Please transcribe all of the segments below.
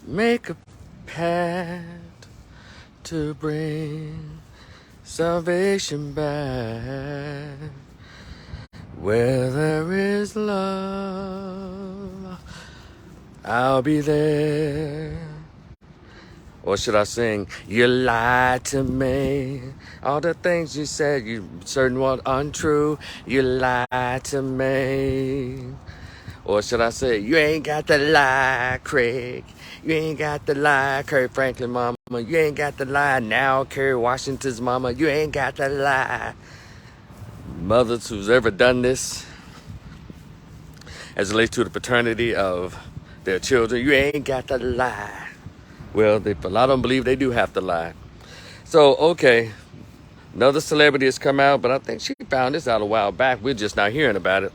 Make a path to bring salvation back. Where there is love, I'll be there. Or should I sing, you lied to me. All the things you said, you certain were untrue. You lied to me. Or should I say, you ain't got the lie, Craig. You ain't got the lie, Kirk Franklin mama. You ain't got the lie now, Kerry Washington's mama. You ain't got the lie. Mothers who's ever done this, as it relates to the paternity of their children, you ain't got the lie. Well, a lot of them believe they do have to lie. So, okay, another celebrity has come out, but I think she found this out a while back. We're just not hearing about it.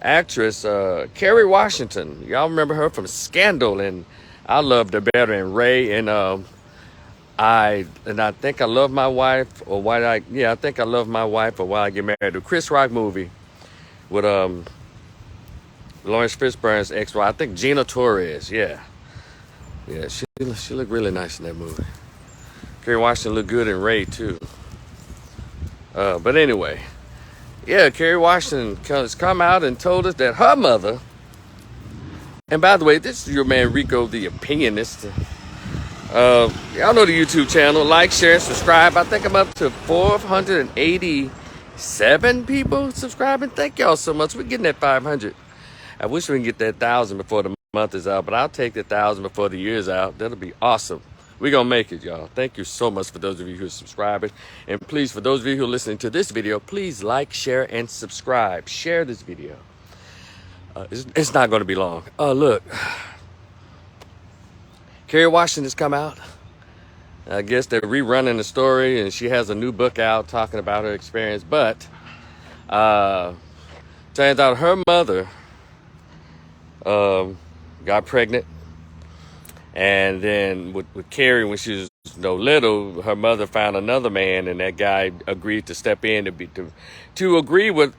Actress Kerry Washington. Y'all remember her from Scandal, and I loved her better in Ray. And I think I love my wife, or I think I love my wife, or Why I Get Married. The Chris Rock movie with Lawrence Fishburne's ex-wife. I think Gina Torres. Yeah, she looked really nice in that movie. Kerry Washington looked good in Ray too. But anyway. Yeah, Kerry Washington has come out and told us that her mother, and by the way, this is your man Rico the Opinionist. Y'all know the YouTube channel. Like, share, and subscribe. I think I'm up to 487 people subscribing. Thank y'all so much. We're getting at 500. I wish we can get that 1,000 before the month is out, but I'll take the 1,000 before the year's out. That'll be awesome. We're going to make it, y'all. Thank you so much for those of you who are subscribing. And please, for those of you who are listening to this video, please like, share, and subscribe. Share this video. It's not going to be long. Look. Kerry Washington has come out. I guess they're rerunning the story, and she has a new book out talking about her experience. But turns out her mother got pregnant. And then with Kerry, when she was little, her mother found another man, and that guy agreed to step in to agree with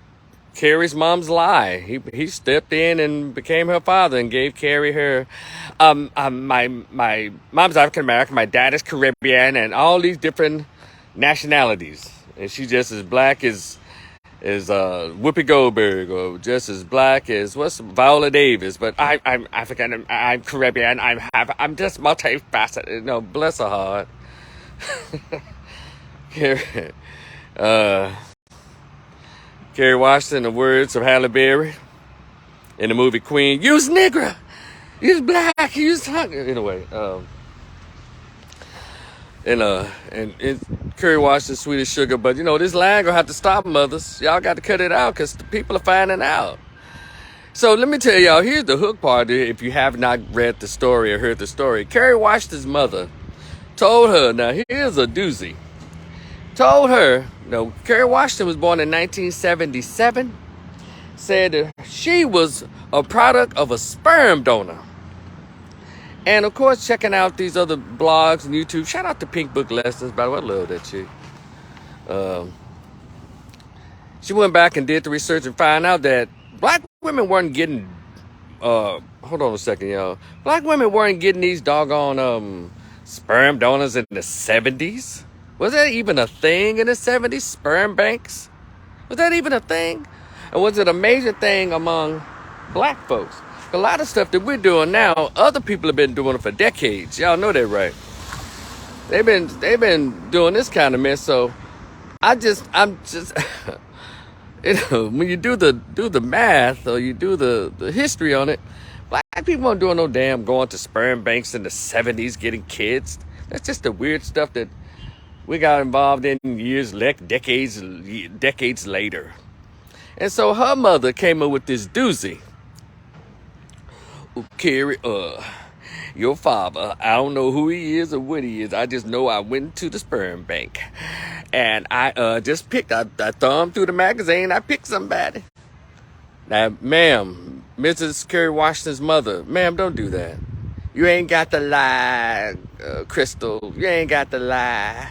Kerry's mom's lie. He stepped in and became her father and gave Kerry her, my mom's African American, my dad is Caribbean, and all these different nationalities, and she's just as black as Whoopi Goldberg, or just as black as Viola Davis, but I'm African, I'm Caribbean, I'm just multifaceted. No, bless her heart. Kerry Washington, the words of Halle Berry in the movie Queen, "You's nigger, you's black, you's hungry." Anyway, and Kerry Washington, sweet as sugar. But this line gonna have to stop, mothers. Y'all got to cut it out, because the people are finding out. So let me tell y'all, here's the hook part. If you have not read the story or heard the story, Kerry Washington's mother told her, now here's a doozy, told her, Kerry Washington was born in 1977, said that she was a product of a sperm donor. And of course, checking out these other blogs and YouTube. Shout out to Pink Book Lessons, by the way. I love that chick. She went back and did the research and found out that black women weren't getting, hold on a second, y'all. Black women weren't getting these doggone sperm donors in the 70s. Was that even a thing in the 70s? Sperm banks? Was that even a thing? And was it a major thing among black folks? A lot of stuff that we're doing now, other people have been doing it for decades. Y'all know that, right? They've been doing this kind of mess. So I'm just when you do the math, or you do the history on it, black people weren't doing no damn going to sperm banks in the 70s getting kids. That's just the weird stuff that we got involved in decades later. And so her mother came up with this doozy. Kerry, your father, I don't know who he is or what he is. I just know I went to the sperm bank, and I just picked. I thumbed through the magazine. I picked somebody. Now, ma'am, Mrs. Kerry Washington's mother, ma'am, don't do that. You ain't got to lie, Crystal. You ain't got to lie.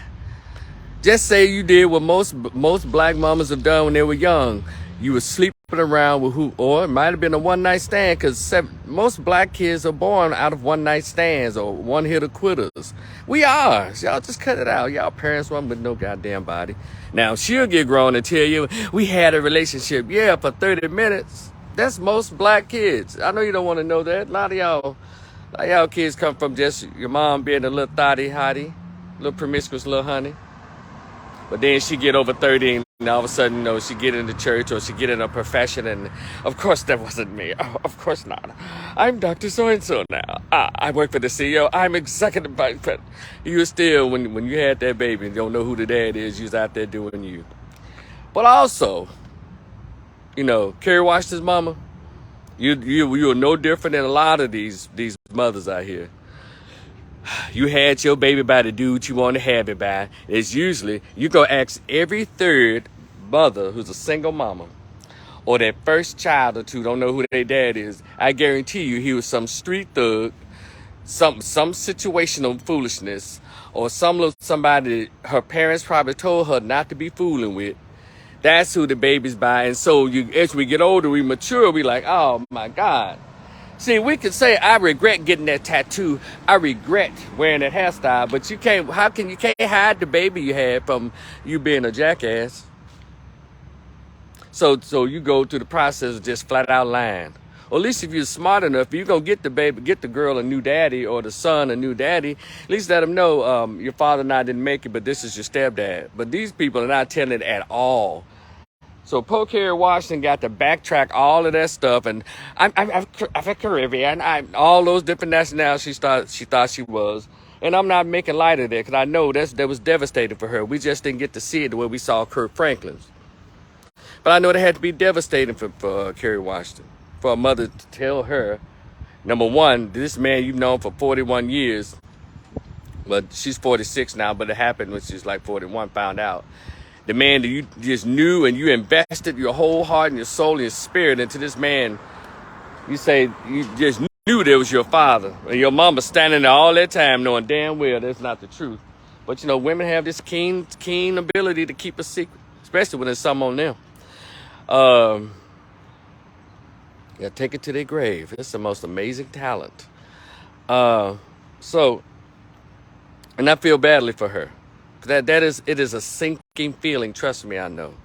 Just say you did what most black mamas have done when they were young. You would sleep around with who, or it might have been a one-night stand, because most black kids are born out of one-night stands or one-hitter quitters. We are. So y'all just cut it out. Y'all parents want with no goddamn body. Now, she'll get grown and tell you, we had a relationship, yeah, for 30 minutes. That's most black kids. I know you don't want to know that. A lot of y'all kids come from just your mom being a little thotty hottie, little promiscuous little honey. But then she get over 30 and all of a sudden, you know, she get into church or she get in a profession, and of course that wasn't me. Oh, of course not. I'm Dr. So-and-so now. I work for the CEO. I'm executive vice president. You were still, when you had that baby and don't know who the dad is, you was out there doing you. But also, you know, Kerry Washington's mama, you are no different than a lot of these mothers out here. You had your baby by the dude you want to have it by. It's usually, you go ask every third mother who's a single mama, or that first child or two don't know who their dad is. I guarantee you he was some street thug, some situational foolishness, or somebody her parents probably told her not to be fooling with. That's who the baby's by. And so as we get older, we mature, we like, oh my God. See, we could say, I regret getting that tattoo. I regret wearing that hairstyle. But you can't hide the baby you had from you being a jackass. So you go through the process of just flat out lying. Or at least if you're smart enough, you're going to get the girl a new daddy, or the son a new daddy. At least let them know your father and I didn't make it, but this is your stepdad. But these people are not telling it at all. So poor Kerry Washington got to backtrack all of that stuff, and I'm a Caribbean, all those different nationalities she thought she was, and I'm not making light of that because I know that was devastating for her. We just didn't get to see it the way we saw Kirk Franklin's, but I know that had to be devastating for Kerry Washington, for a mother to tell her, number one, this man you've known for 41 years, but she's 46 now, but it happened when she was like 41, found out. The man that you just knew and you invested your whole heart and your soul and your spirit into this man, you say you just knew that was your father. And your mama standing there all that time knowing damn well that's not the truth. But, you know, women have this keen ability to keep a secret, especially when there's something on them. Yeah, take it to their grave. It's the most amazing talent. And I feel badly for her. It is a sinking feeling. Trust me, I know.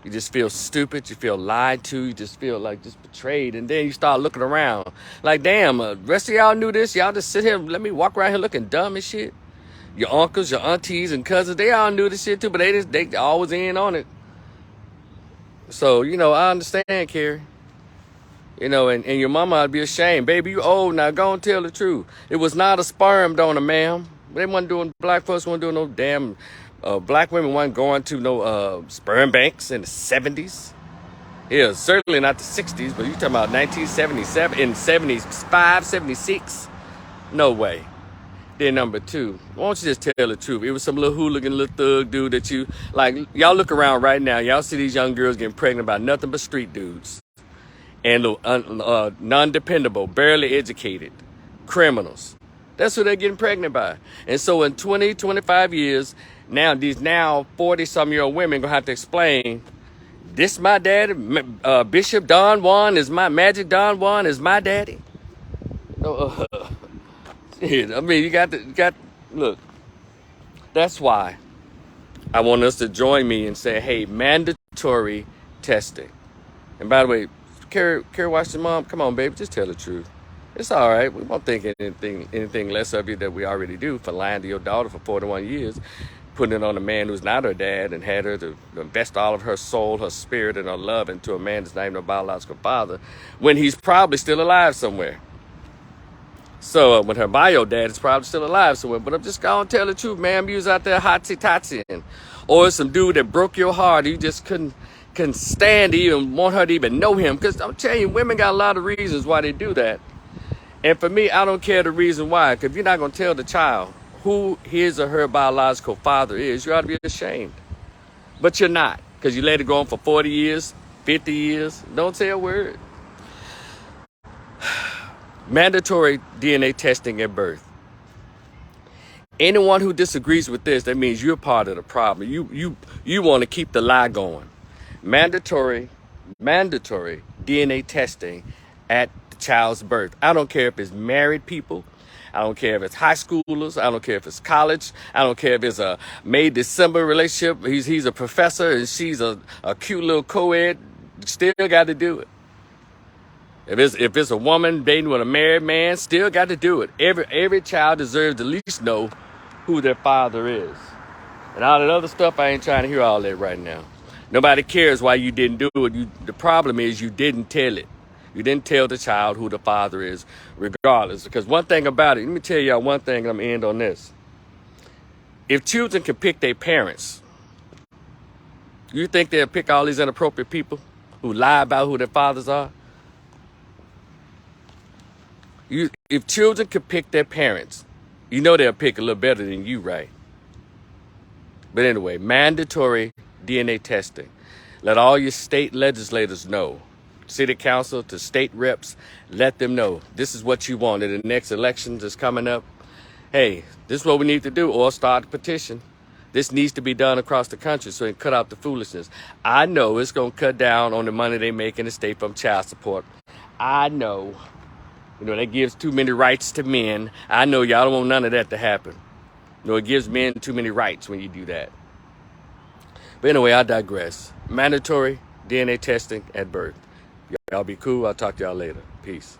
You just feel stupid. You feel lied to. You just feel like just betrayed. And then you start looking around like, damn, the rest of y'all knew this. Y'all just sit here and let me walk around here looking dumb and shit. Your uncles, your aunties, and cousins, they all knew this shit too, but they always in on it. So, you know, I understand, Kerry. You know, and your mama ought to be ashamed. Baby, you old now. Go and tell the truth. It was not a sperm donor, ma'am. They wasn't doing, black folks wasn't doing no damn, black women wasn't going to no sperm banks in the 70s. Yeah, certainly not the 60s, but you talking about 1977, in 75, 76? No way. Then number two, why don't you just tell the truth? It was some little hooligan, little thug dude that you, like, y'all look around right now, y'all see these young girls getting pregnant by nothing but street dudes. And non-dependable, barely educated criminals. That's who they're getting pregnant by. And so in 20, 25 years, now these 40-some-year-old women going to have to explain, this my daddy, Bishop Don Juan is my, Magic Don Juan is my daddy. I mean, you got, look, that's why I want us to join me and say, hey, mandatory testing. And by the way, Kerry Washington, mom, come on, baby, just tell the truth. It's all right. We won't think anything less of you that we already do for lying to your daughter for 41 years, putting it on a man who's not her dad and had her to invest all of her soul, her spirit, and her love into a man that's not even a biological father, when he's probably still alive somewhere. So when her bio dad is probably still alive somewhere. But I'm just going to tell the truth, ma'am. You was out there hotsy-totsy. Or some dude that broke your heart. You just couldn't stand to even want her to even know him. Because I'm telling you, women got a lot of reasons why they do that. And for me, I don't care the reason why. Because if you're not going to tell the child who his or her biological father is, you ought to be ashamed. But you're not. Because you let it go on for 40 years, 50 years. Don't say a word. Mandatory DNA testing at birth. Anyone who disagrees with this, that means you're part of the problem. You want to keep the lie going. Mandatory mandatory DNA testing at the child's birth. I don't care if it's married people. I don't care if it's high schoolers. I don't care if it's college. I don't care if it's a May December relationship. He's a professor and she's a cute little co-ed. Still got to do it. If it's a woman dating with a married man, still got to do it. Every child deserves to at least know who their father is. And all that other stuff, I ain't trying to hear all that right now. Nobody cares why you didn't do it. The problem is you didn't tell it. You didn't tell the child who the father is, regardless. Because one thing about it, let me tell y'all one thing, and I'm going to end on this. If children can pick their parents, you think they'll pick all these inappropriate people who lie about who their fathers are? If children could pick their parents, you know they'll pick a little better than you, right? But anyway, mandatory DNA testing. Let all your state legislators know. City council to state reps, let them know this is what you want. In the next elections is coming up. Hey, this is what we need to do, or start a petition. This needs to be done across the country so it can cut out the foolishness. I know it's going to cut down on the money they make in the state from child support. I know, that gives too many rights to men. I know y'all don't want none of that to happen. It gives men too many rights when you do that. But anyway, I digress. Mandatory DNA testing at birth. Y'all be cool. I'll talk to y'all later. Peace.